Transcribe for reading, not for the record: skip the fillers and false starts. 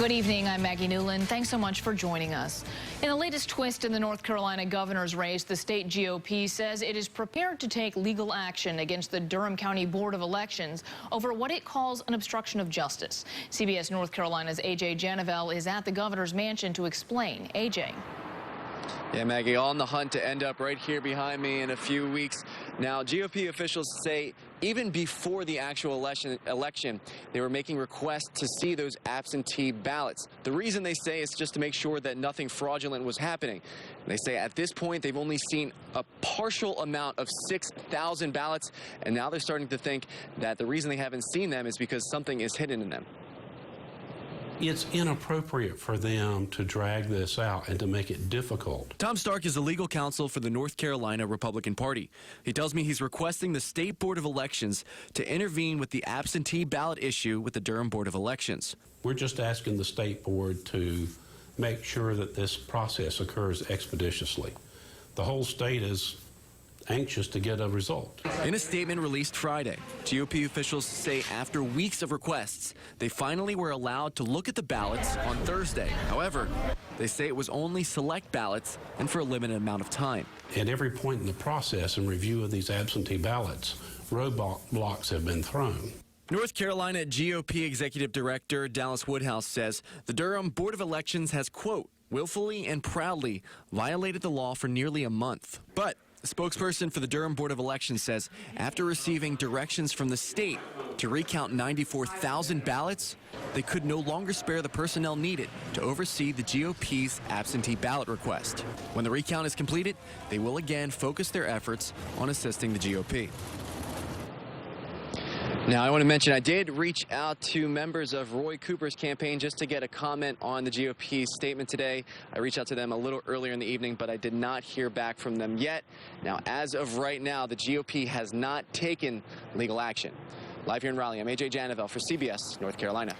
Good evening, I'm Maggie Newland. Thanks so much for joining us. In the latest twist in the North Carolina governor's race, the state GOP says it is prepared to take legal action against the Durham County Board of Elections over what it calls an obstruction of justice. CBS North Carolina's AJ Janavel is at the governor's mansion to explain. AJ. Yeah, Maggie, on the hunt to end up right here behind me in a few weeks. Now, GOP officials say even before the actual election, they were making requests to see those absentee ballots. The reason they say is just to make sure that nothing fraudulent was happening. They say at this point, they've only seen a partial amount of 6,000 ballots, and now they're starting to think that the reason they haven't seen them is because something is hidden in them. It's inappropriate for them to drag this out and to make it difficult. Tom Stark is the legal counsel for the North Carolina Republican Party. He tells me he's requesting the State Board of Elections to intervene with the absentee ballot issue with the Durham Board of Elections. We're just asking the State Board to make sure that this process occurs expeditiously. The whole state is anxious to get a result. In a statement released Friday, GOP officials say after weeks of requests, they finally were allowed to look at the ballots on Thursday. However, they say it was only select ballots and for a limited amount of time. At every point in the process and review of these absentee ballots, roadblocks have been thrown. North Carolina GOP Executive Director Dallas Woodhouse says the Durham Board of Elections has, quote, willfully and proudly violated the law for nearly a month. But the spokesperson for the Durham Board of Elections says after receiving directions from the state to recount 94,000 ballots, they could no longer spare the personnel needed to oversee the GOP's absentee ballot request. When the recount is completed, they will again focus their efforts on assisting the GOP. Now, I want to mention I did reach out to members of Roy Cooper's campaign just to get a comment on the GOP's statement today. I reached out to them a little earlier in the evening, but I did not hear back from them yet. Now, as of right now, the GOP has not taken legal action. Live here in Raleigh, I'm AJ Janavel for CBS North Carolina.